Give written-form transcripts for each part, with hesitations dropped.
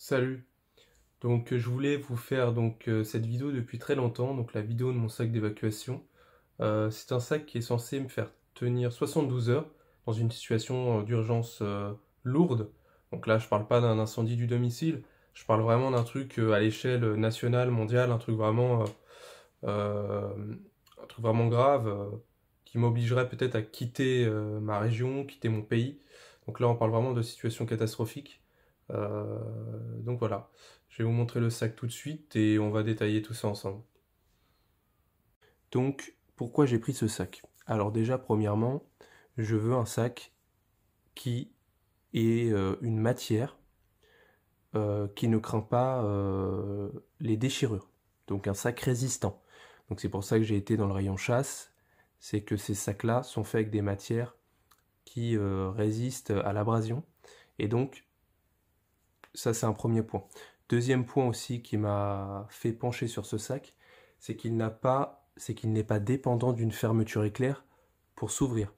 Salut. Je voulais vous faire cette vidéo depuis très longtemps, donc la vidéo de mon sac d'évacuation. C'est un sac qui est censé me faire tenir 72 heures dans une situation d'urgence lourde. Donc là, je parle pas d'un incendie du domicile, je parle vraiment d'un truc à l'échelle nationale, mondiale, euh, un truc vraiment grave qui m'obligerait peut-être à quitter ma région, quitter mon pays. Donc là, on parle vraiment de situation catastrophique. Euh, donc voilà, je vais vous montrer le sac tout de suite et on va détailler tout ça ensemble. Donc, pourquoi j'ai pris ce sac? Alors déjà, premièrement, je veux un sac qui ait une matière qui ne craint pas les déchirures. Donc un sac résistant. Donc c'est pour ça que j'ai été dans le rayon chasse, c'est que ces sacs-là sont faits avec des matières qui résistent à l'abrasion. Et donc, ça c'est un premier point. Deuxième point aussi qui m'a fait pencher sur ce sac, c'est qu'il n'est pas dépendant d'une fermeture éclair pour s'ouvrir.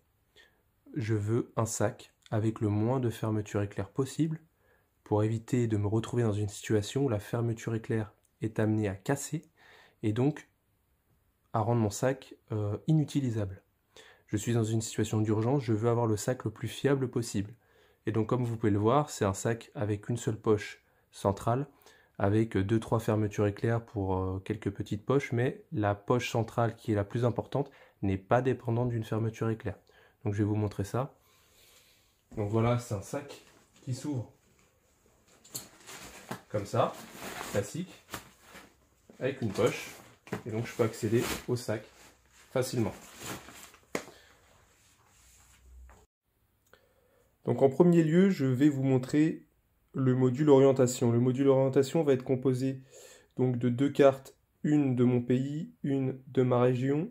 Je veux un sac avec le moins de fermeture éclair possible pour éviter de me retrouver dans une situation où la fermeture éclair est amenée à casser et donc à rendre mon sac inutilisable. Je suis dans une situation d'urgence, je veux avoir le sac le plus fiable possible. Et donc comme vous pouvez le voir, c'est un sac avec une seule poche centrale, avec 2-3 fermetures éclair pour quelques petites poches, mais la poche centrale qui est la plus importante n'est pas dépendante d'une fermeture éclair. Donc je vais vous montrer ça. Donc voilà, c'est un sac qui s'ouvre comme ça, classique, avec une poche. Et donc je peux accéder au sac facilement. Donc en premier lieu, je vais vous montrer le module orientation. Le module orientation va être composé donc de deux cartes, une de mon pays, une de ma région,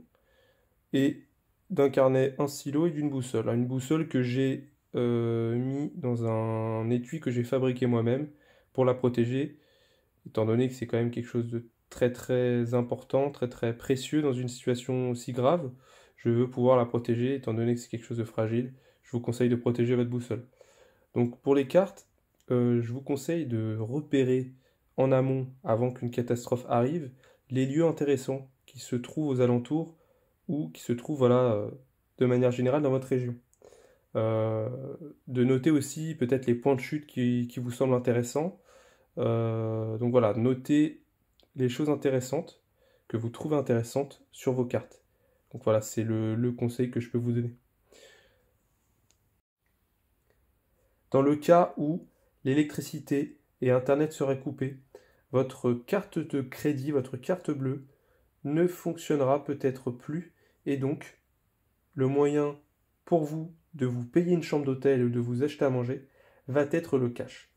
et d'un carnet, un stylo et d'une boussole. Une boussole que j'ai mis dans un étui que j'ai fabriqué moi-même pour la protéger, étant donné que c'est quand même quelque chose de très très important, très très précieux dans une situation aussi grave. Je veux pouvoir la protéger, étant donné que c'est quelque chose de fragile. Je vous conseille de protéger votre boussole. Donc pour les cartes, je vous conseille de repérer en amont, avant qu'une catastrophe arrive, les lieux intéressants qui se trouvent aux alentours ou qui se trouvent de manière générale dans votre région. Euh, de noter aussi peut-être les points de chute qui vous semblent intéressants. Donc voilà, notez les choses intéressantes que vous trouvez intéressantes sur vos cartes. Donc voilà, c'est le conseil que je peux vous donner. Dans le cas où l'électricité et Internet seraient coupés, votre carte de crédit, votre carte bleue, ne fonctionnera peut-être plus et donc le moyen pour vous de vous payer une chambre d'hôtel ou de vous acheter à manger va être le cash.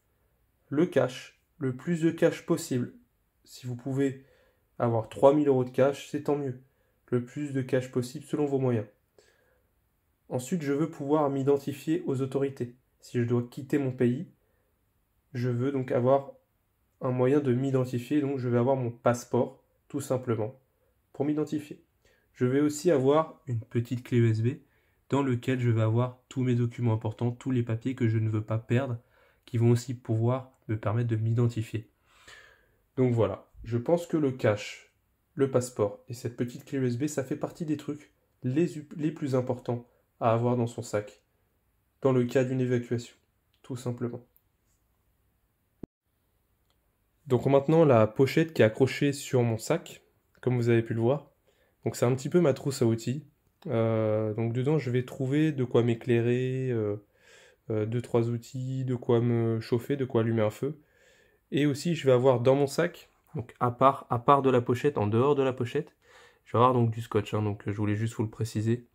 Le cash, le plus de cash possible. Si vous pouvez avoir 3 000 € de cash, c'est tant mieux. Le plus de cash possible selon vos moyens. Ensuite, je veux pouvoir m'identifier aux autorités. Si je dois quitter mon pays, je veux donc avoir un moyen de m'identifier, donc je vais avoir mon passeport, tout simplement, pour m'identifier. Je vais aussi avoir une petite clé USB dans laquelle je vais avoir tous mes documents importants, tous les papiers que je ne veux pas perdre, qui vont aussi pouvoir me permettre de m'identifier. Donc voilà, je pense que le cash, le passeport et cette petite clé USB, ça fait partie des trucs les plus importants à avoir dans son sac, dans le cas d'une évacuation, tout simplement. Donc maintenant, la pochette qui est accrochée sur mon sac, comme vous avez pu le voir. Donc c'est un petit peu ma trousse à outils. Donc dedans, je vais trouver de quoi m'éclairer, deux, trois outils, de quoi me chauffer, de quoi allumer un feu. Et aussi, je vais avoir dans mon sac, donc à part de la pochette, en dehors de la pochette, je vais avoir donc du scotch. Donc je voulais juste vous le préciser.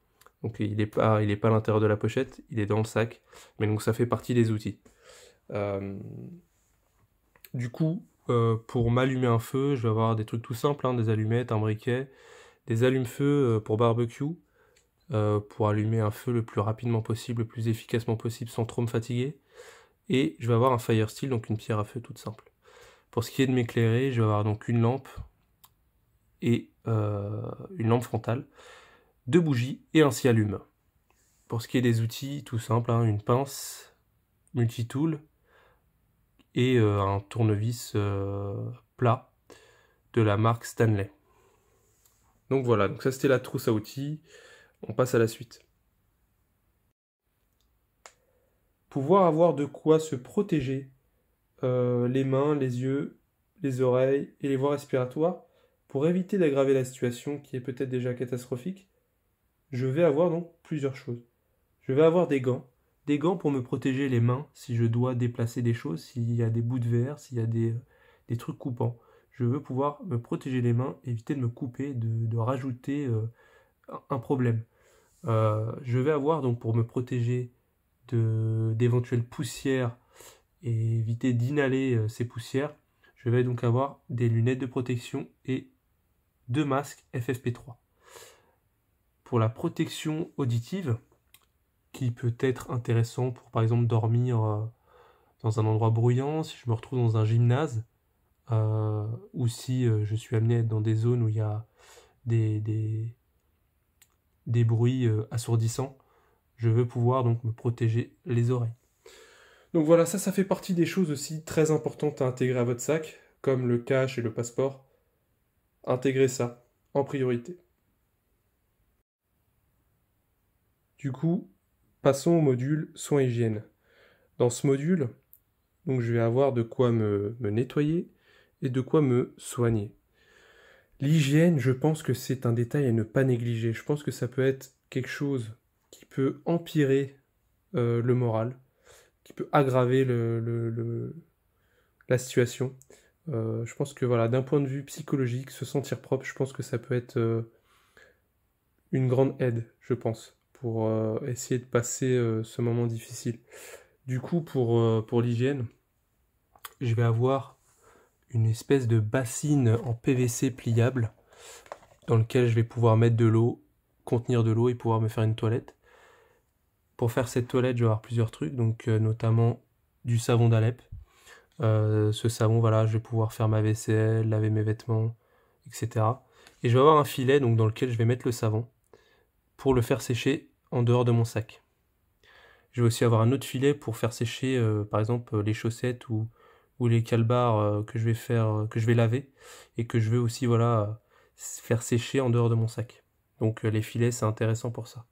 Donc il est pas à l'intérieur de la pochette, il est dans le sac. Mais donc ça fait partie des outils. Euh, du coup, pour m'allumer un feu, je vais avoir des trucs tout simples, des allumettes, un briquet, des allumes-feu pour barbecue, pour allumer un feu le plus rapidement possible, le plus efficacement possible sans trop me fatiguer. Et je vais avoir un fire steel, donc une pierre à feu toute simple. Pour ce qui est de m'éclairer, je vais avoir donc une lampe et une lampe frontale, deux bougies et un scie-allume. Pour ce qui est des outils, tout simple, une pince multitool et un tournevis plat de la marque Stanley. Donc voilà, donc ça c'était la trousse à outils. On passe à la suite. Pouvoir avoir de quoi se protéger les mains, les yeux, les oreilles et les voies respiratoires pour éviter d'aggraver la situation qui est peut-être déjà catastrophique. Je vais avoir donc plusieurs choses. Je vais avoir des gants pour me protéger les mains si je dois déplacer des choses, s'il y a des bouts de verre, s'il y a des trucs coupants. Je veux pouvoir me protéger les mains, éviter de me couper, de rajouter un problème. Je vais avoir donc pour me protéger d'éventuelles poussières et éviter d'inhaler ces poussières, je vais donc avoir des lunettes de protection et 2 masques FFP3. Pour la protection auditive, qui peut être intéressant pour par exemple dormir dans un endroit bruyant, si je me retrouve dans un gymnase, ou si je suis amené à être dans des zones où il y a des bruits assourdissants, je veux pouvoir donc me protéger les oreilles. Donc voilà, ça fait partie des choses aussi très importantes à intégrer à votre sac, comme le cash et le passeport. Intégrez ça en priorité. Du coup, passons au module soins hygiène. Dans ce module, donc je vais avoir de quoi me nettoyer et de quoi me soigner. L'hygiène, je pense que c'est un détail à ne pas négliger. Je pense que ça peut être quelque chose qui peut empirer le moral, qui peut aggraver la situation. Je pense que voilà, d'un point de vue psychologique, se sentir propre, je pense que ça peut être une grande aide, je pense, pour essayer de passer ce moment difficile. Du coup, pour l'hygiène, je vais avoir une espèce de bassine en PVC pliable dans lequel je vais pouvoir mettre de l'eau, contenir de l'eau et pouvoir me faire une toilette. Pour faire cette toilette, je vais avoir plusieurs trucs, donc notamment du savon d'Alep. Ce savon, voilà, je vais pouvoir faire ma vaisselle, laver mes vêtements, etc. Et je vais avoir un filet donc, dans lequel je vais mettre le savon pour le faire sécher en dehors de mon sac. Je vais aussi avoir un autre filet pour faire sécher, par exemple, les chaussettes ou les calbars que je vais laver et que je vais aussi voilà, faire sécher en dehors de mon sac. Donc les filets, c'est intéressant pour ça.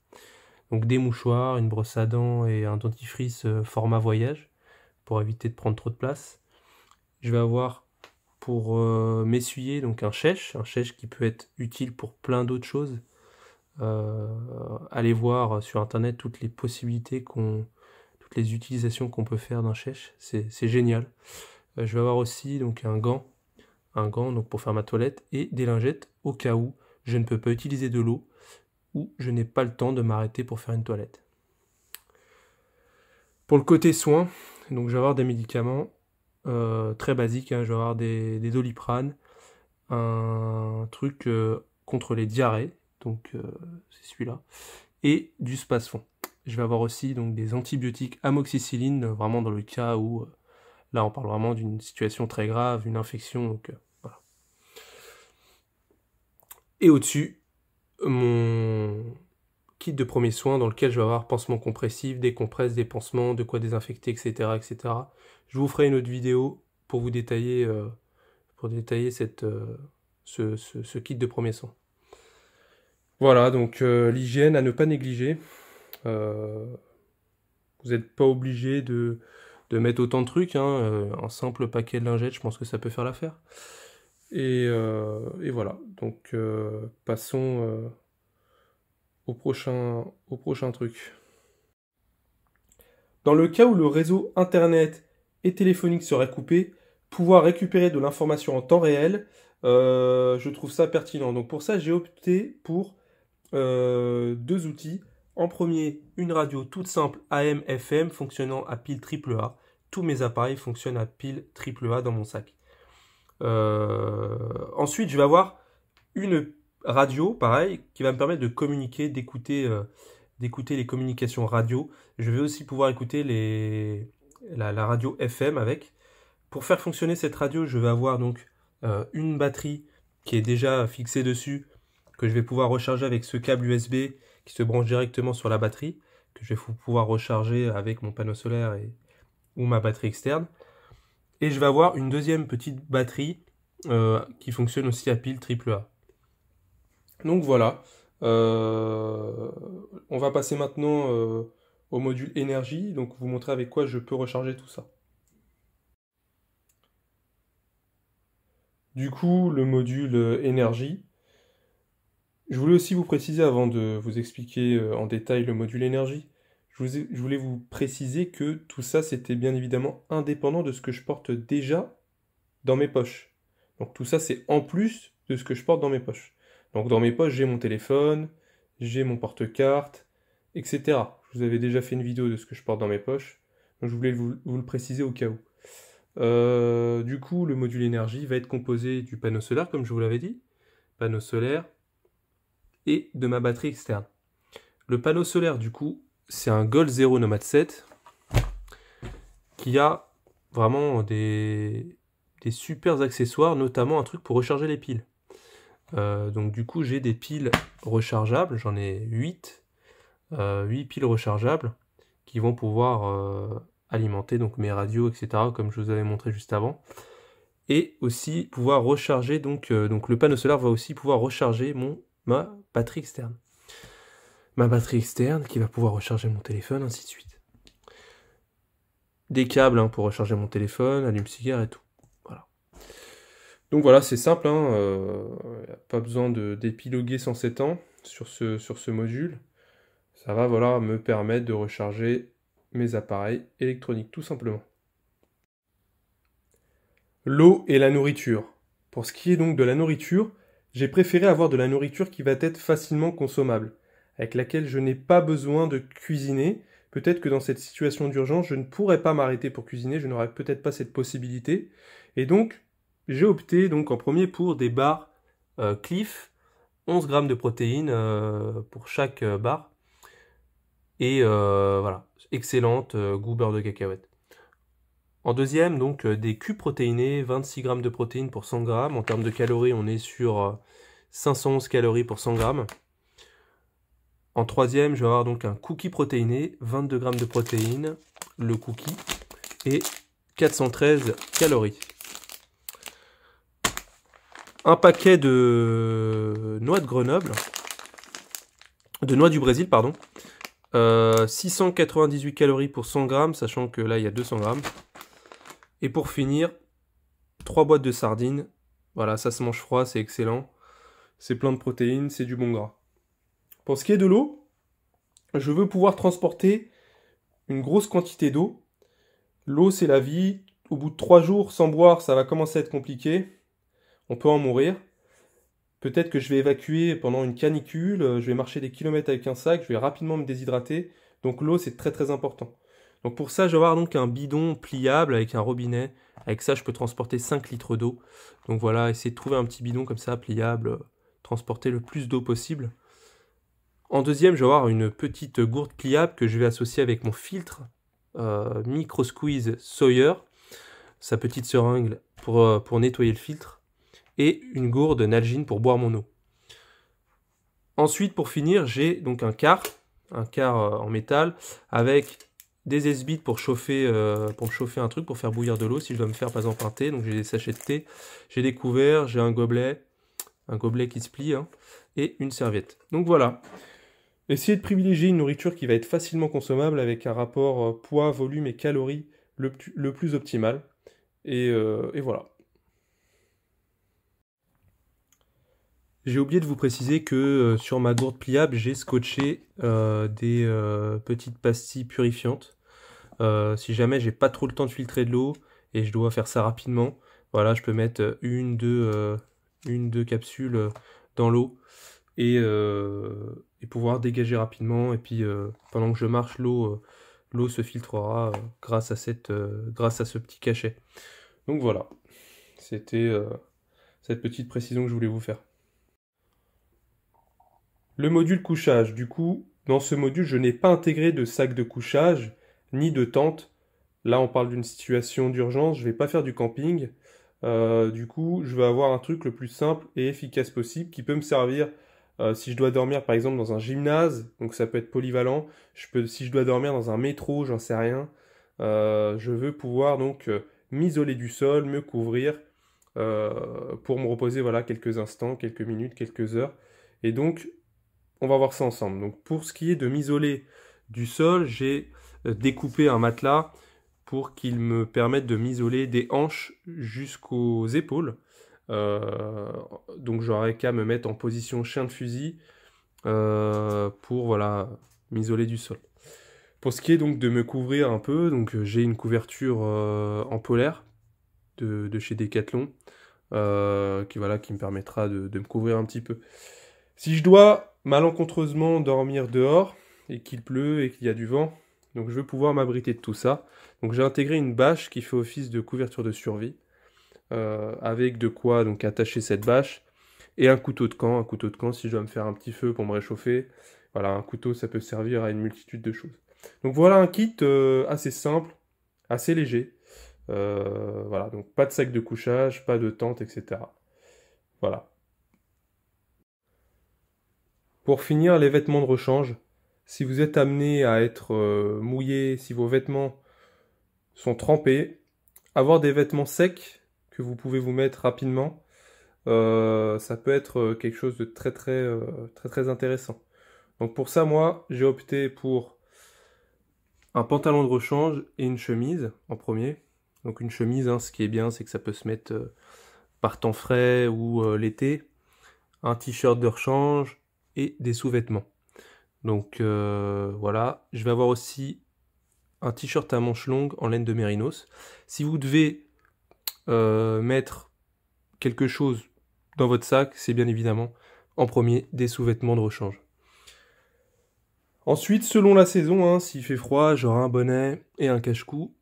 Donc des mouchoirs, une brosse à dents et un dentifrice format voyage pour éviter de prendre trop de place. Je vais avoir pour m'essuyer donc un chèche qui peut être utile pour plein d'autres choses. Allez voir sur internet toutes les possibilités toutes les utilisations qu'on peut faire d'un chèche, c'est génial. Je vais avoir aussi donc un gant donc pour faire ma toilette et des lingettes au cas où je ne peux pas utiliser de l'eau ou je n'ai pas le temps de m'arrêter pour faire une toilette. Pour le côté soins, donc je vais avoir des médicaments très basiques, hein. Je vais avoir des Doliprane, un truc contre les diarrhées, donc c'est celui-là, et du Spasfon. Je vais avoir aussi donc des antibiotiques amoxicilline, vraiment dans le cas où, là on parle vraiment d'une situation très grave, une infection, donc voilà. Et au-dessus, mon kit de premiers soins dans lequel je vais avoir pansement compressif, des compresses, des pansements, de quoi désinfecter, etc. etc. Je vous ferai une autre vidéo pour vous détailler, ce kit de premiers soins. Voilà, donc l'hygiène à ne pas négliger. Vous n'êtes pas obligé de mettre autant de trucs, hein. Un simple paquet de lingettes, je pense que ça peut faire l'affaire. Et voilà, donc passons au prochain truc. Dans le cas où le réseau internet et téléphonique serait coupé, pouvoir récupérer de l'information en temps réel, je trouve ça pertinent. Donc pour ça, j'ai opté pour 2 outils. En premier, une radio toute simple AM/FM fonctionnant à pile AAA. Tous mes appareils fonctionnent à pile AAA dans mon sac. Ensuite, je vais avoir une radio, pareil, qui va me permettre de communiquer, d'écouter les communications radio. Je vais aussi pouvoir écouter la radio FM avec. Pour faire fonctionner cette radio, je vais avoir donc une batterie qui est déjà fixée dessus, que je vais pouvoir recharger avec ce câble USB qui se branche directement sur la batterie, que je vais pouvoir recharger avec mon panneau solaire ou ma batterie externe. Et je vais avoir une deuxième petite batterie qui fonctionne aussi à pile AAA. Donc voilà. On va passer maintenant au module énergie, donc vous montrer avec quoi je peux recharger tout ça. Du coup, le module énergie. Je voulais aussi vous préciser, avant de vous expliquer en détail le module énergie, je voulais vous préciser que tout ça, c'était bien évidemment indépendant de ce que je porte déjà dans mes poches. Donc tout ça, c'est en plus de ce que je porte dans mes poches. Donc dans mes poches, j'ai mon téléphone, j'ai mon porte-carte, etc. Je vous avais déjà fait une vidéo de ce que je porte dans mes poches, donc je voulais vous le préciser au cas où. Du coup, le module énergie va être composé du panneau solaire, comme je vous l'avais dit, panneau solaire, et de ma batterie externe. Le panneau solaire, du coup, c'est un Gold Zero Nomad 7 qui a vraiment des super accessoires, notamment un truc pour recharger les piles. Donc du coup, j'ai des piles rechargeables, j'en ai 8, 8 piles rechargeables qui vont pouvoir alimenter donc mes radios, etc., comme je vous avais montré juste avant. Et aussi pouvoir recharger, donc le panneau solaire va aussi pouvoir recharger ma batterie externe. Ma batterie externe qui va pouvoir recharger mon téléphone, ainsi de suite. Des câbles hein, pour recharger mon téléphone, allume-cigare et tout. Voilà. Donc voilà, c'est simple, hein, pas besoin d'épiloguer 107 ans sur ce module. Ça va voilà, me permettre de recharger mes appareils électroniques, tout simplement. L'eau et la nourriture. Pour ce qui est donc de la nourriture, j'ai préféré avoir de la nourriture qui va être facilement consommable, avec laquelle je n'ai pas besoin de cuisiner. Peut-être que dans cette situation d'urgence, je ne pourrais pas m'arrêter pour cuisiner, je n'aurais peut-être pas cette possibilité. Et donc, j'ai opté donc en premier pour des barres Cliff, 11 grammes de protéines pour chaque barre. Et voilà, excellente, goût beurre de cacahuète. En deuxième, donc des cubes protéinés, 26 grammes de protéines pour 100 grammes. En termes de calories, on est sur 511 calories pour 100 grammes. En troisième, je vais avoir donc un cookie protéiné, 22 grammes de protéines, le cookie, et 413 calories. Un paquet de noix de Grenoble, de noix du Brésil, pardon. 698 calories pour 100 grammes, sachant que là, il y a 200 grammes. Et pour finir, 3 boîtes de sardines. Voilà, ça se mange froid, c'est excellent. C'est plein de protéines, c'est du bon gras. Pour ce qui est de l'eau, je veux pouvoir transporter une grosse quantité d'eau. L'eau, c'est la vie. Au bout de 3 jours sans boire, ça va commencer à être compliqué. On peut en mourir. Peut-être que je vais évacuer pendant une canicule, je vais marcher des kilomètres avec un sac, je vais rapidement me déshydrater. Donc l'eau, c'est très très important. Donc pour ça, je vais avoir donc un bidon pliable avec un robinet. Avec ça, je peux transporter 5 litres d'eau. Donc voilà, essayer de trouver un petit bidon comme ça, pliable, transporter le plus d'eau possible. En deuxième, je vais avoir une petite gourde pliable que je vais associer avec mon filtre Micro Squeeze Sawyer, sa petite seringue pour nettoyer le filtre, et une gourde Nalgene pour boire mon eau. Ensuite, pour finir, j'ai donc un quart en métal avec des S-bits pour me chauffer un truc, pour faire bouillir de l'eau si je dois me faire par exemple un thé. Donc j'ai des sachets de thé, j'ai des couverts, j'ai un gobelet qui se plie, hein, et une serviette. Donc voilà. Essayez de privilégier une nourriture qui va être facilement consommable avec un rapport poids, volume et calories le plus optimal. Et voilà. J'ai oublié de vous préciser que sur ma gourde pliable, j'ai scotché des petites pastilles purifiantes. Si jamais j'ai pas trop le temps de filtrer de l'eau et je dois faire ça rapidement, voilà, je peux mettre deux capsules dans l'eau et pouvoir dégager rapidement. Et puis pendant que je marche, l'eau se filtrera grâce à ce petit cachet. Donc voilà, c'était cette petite précision que je voulais vous faire. Le module couchage, du coup, dans ce module, je n'ai pas intégré de sac de couchage, ni de tente. Là, on parle d'une situation d'urgence, je ne vais pas faire du camping. Du coup, je vais avoir un truc le plus simple et efficace possible qui peut me servir si je dois dormir par exemple dans un gymnase, donc ça peut être polyvalent. Si je dois dormir dans un métro, j'en sais rien. Je veux pouvoir donc m'isoler du sol, me couvrir pour me reposer voilà, quelques instants, quelques minutes, quelques heures. Et donc, on va voir ça ensemble. Donc, pour ce qui est de m'isoler du sol, j'ai découpé un matelas pour qu'il me permette de m'isoler des hanches jusqu'aux épaules. Donc, j'aurais qu'à me mettre en position chien de fusil pour voilà, m'isoler du sol. Pour ce qui est donc de me couvrir un peu, donc j'ai une couverture en polaire de chez Decathlon qui me permettra de me couvrir un petit peu. Si je dois malencontreusement dormir dehors et qu'il pleut et qu'il y a du vent, donc je veux pouvoir m'abriter de tout ça. Donc j'ai intégré une bâche qui fait office de couverture de survie avec de quoi donc attacher cette bâche et un couteau de camp si je dois me faire un petit feu pour me réchauffer. Voilà, un couteau ça peut servir à une multitude de choses. Donc voilà un kit assez simple, assez léger. Voilà, donc pas de sac de couchage, pas de tente, etc. Voilà. Pour finir, les vêtements de rechange. Si vous êtes amené à être mouillé, si vos vêtements sont trempés, avoir des vêtements secs que vous pouvez vous mettre rapidement, ça peut être quelque chose de très intéressant. Donc pour ça, moi, j'ai opté pour un pantalon de rechange et une chemise en premier. Donc une chemise, hein, ce qui est bien, c'est que ça peut se mettre par temps frais ou l'été. Un t-shirt de rechange et des sous-vêtements. Donc voilà, je vais avoir aussi un t-shirt à manches longues en laine de mérinos. Si vous devez mettre quelque chose dans votre sac, c'est bien évidemment en premier des sous-vêtements de rechange. Ensuite, selon la saison, hein, s'il fait froid, j'aurai un bonnet et un cache-cou.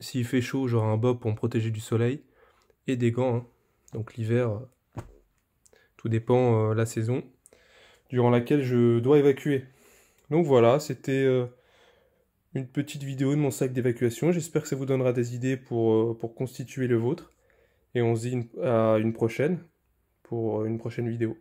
S'il fait chaud, j'aurai un bob pour me protéger du soleil et des gants. Hein. Donc l'hiver, tout dépend la saison durant laquelle je dois évacuer. Donc voilà, c'était une petite vidéo de mon sac d'évacuation. J'espère que ça vous donnera des idées pour constituer le vôtre. Et on se dit à une prochaine pour une prochaine vidéo.